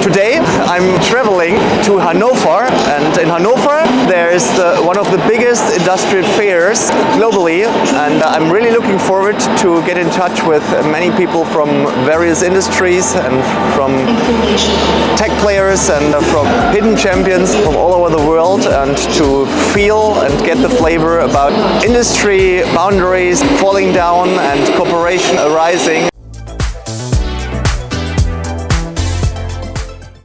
Today I'm traveling to Hanover, and in Hanover there's one of the biggest industrial fairs globally, and I'm really looking forward to get in touch with many people from various industries and from tech players and from hidden champions from all over the world, and to feel and get the flavor about industry boundaries falling down and cooperation arising.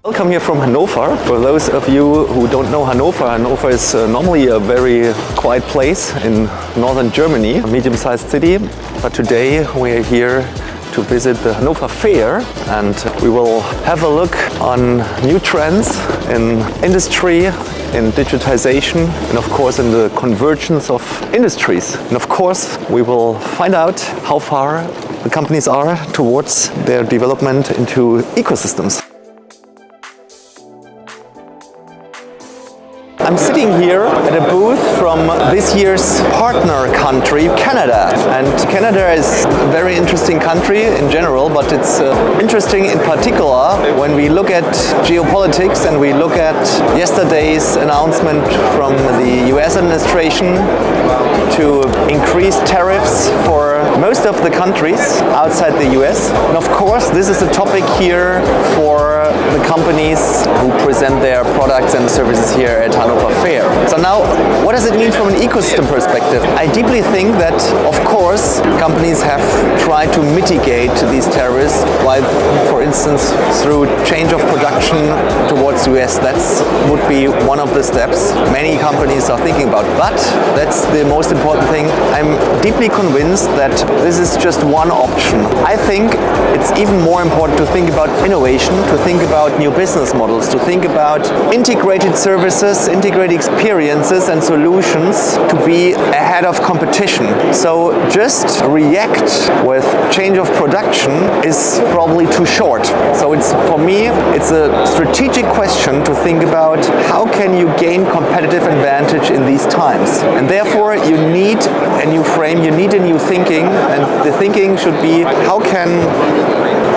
Welcome here from Hanover. For those of you who don't know Hanover, Hanover is normally a very quiet place in northern Germany, a medium-sized city. But today we are here to visit the Hannover Fair, and we will have a look on new trends in industry, in digitization, and of course in the convergence of industries. And of course we will find out how far the companies are towards their development into ecosystems. I'm sitting here at a booth from this year's partner country, Canada. And Canada is a very interesting country in general, but it's interesting in particular when we look at geopolitics and we look at yesterday's announcement from the US administration to increase tariffs for most of the countries outside the US. And of course, this is a topic here for the companies who present their products and services here at Hannover Fair. So now, what does it mean from an ecosystem perspective? I deeply think that, of course, companies have tried to mitigate these tariffs by, for instance, through change of production towards the US. That would be one of the steps many companies are thinking about. But that's the most important thing. I'm deeply convinced that this is just one option. I think it's even more important to think about innovation, to think about new business models, to think about integrated services, integrated experiences and solutions to be ahead of competition. So just react with change of production is probably too short. So for me, it's a strategic question to think about how can you gain competitive advantage in these times. And therefore you need a new frame, you need a new thinking, and the thinking should be how can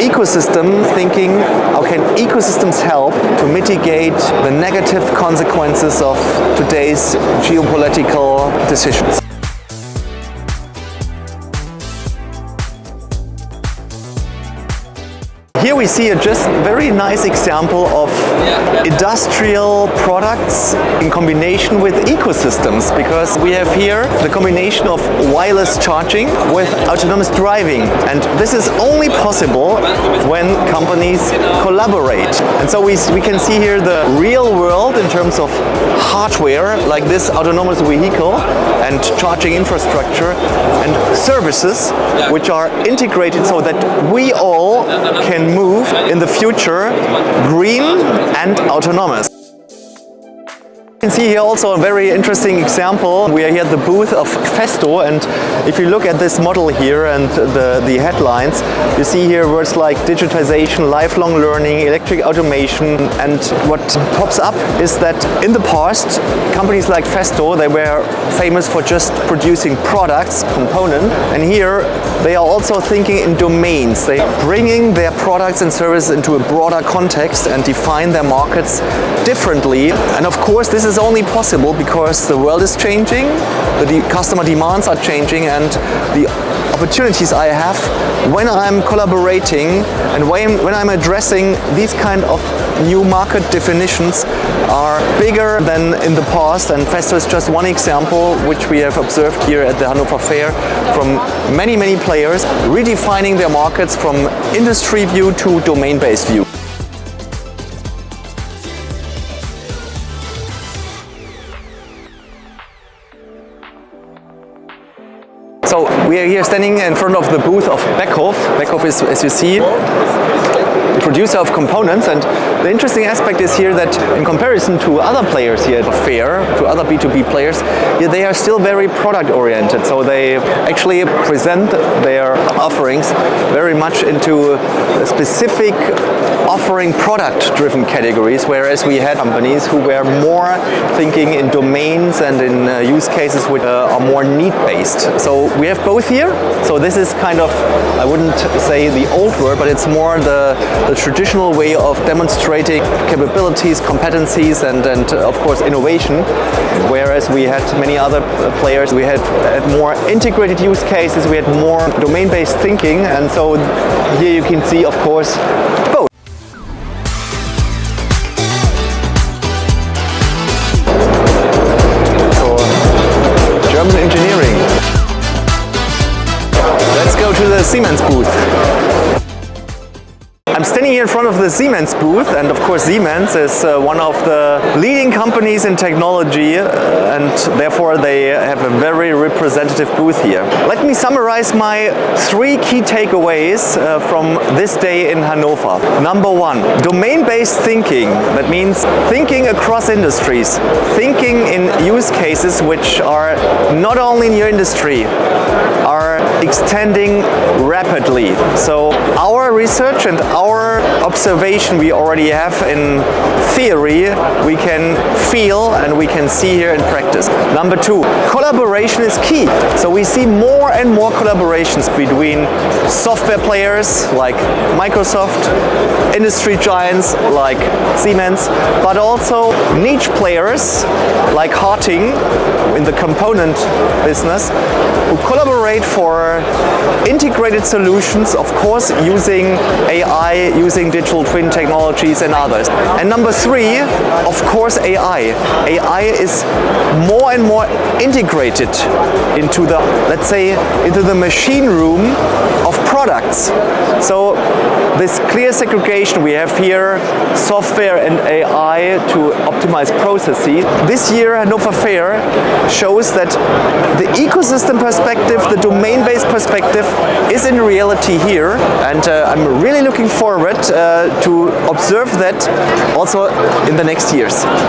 ecosystem thinking, how can ecosystems help to mitigate the negative consequences of today's geopolitical decisions. Here we see a just very nice example of industrial products in combination with ecosystems, because we have here the combination of wireless charging with autonomous driving, and this is only possible when companies collaborate. And so we can see here the real world in terms of hardware, like this autonomous vehicle and charging infrastructure, and services which are integrated so that we all can move in the future green and autonomous. You can see here also a very interesting example. We are here at the booth of FESTO, and if you look at this model here and the headlines, you see here words like digitization, lifelong learning, electric automation, and what pops up is that in the past, companies like FESTO, they were famous for just producing products, components, and here they are also thinking in domains. They are bringing their products and services into a broader context and define their markets differently. And of course, this is only possible because the world is changing, the customer demands are changing, and the opportunities I have when I'm collaborating and when I'm addressing these kind of new market definitions are bigger than in the past. And FESTO is just one example which we have observed here at the Hannover Fair from many players redefining their markets from industry view to domain-based view. So we are here standing in front of the booth of Beckhoff. Beckhoff is, as you see, a producer of components, and the interesting aspect is here that in comparison to other players here at the fair, to other B2B players, they are still very product oriented. So they actually present their offerings very much into specific offering product-driven categories, whereas we had companies who were more thinking in domains and in use cases which are more need-based. So we have both here. So this is kind of, I wouldn't say the old word, but it's more the the traditional way of demonstrating capabilities, competencies, and of course innovation. Whereas we had many other players, we had more integrated use cases, we had more domain-based thinking, and so here you can see, of course, both. So, German engineering. Let's go to the Siemens booth. I'm standing here in front of the Siemens booth, and of course Siemens is one of the leading companies in technology, and therefore they have a very representative booth here. Let me summarize my 3 key takeaways from this day in Hanover. Number 1, domain-based thinking. That means thinking across industries, thinking in use cases which are not only in your industry, are extending rapidly. So our research and our observation we already have in theory, we can feel and we can see here in practice. Number 2, collaboration is key. So we see more and more collaborations between software players like Microsoft, industry giants like Siemens, but also niche players like Harting in the component business, who collaborate for integrated solutions, of course using AI, using digital twin technologies and others. And number 3, of course AI. AI is more and more integrated into the, let's say, into the machine room of products. So this clear segregation we have here, software and AI to optimize processes. This year Hannover Fair shows that the ecosystem perspective, the domain-based perspective is in reality here, and I'm really looking forward to observe that also in the next years.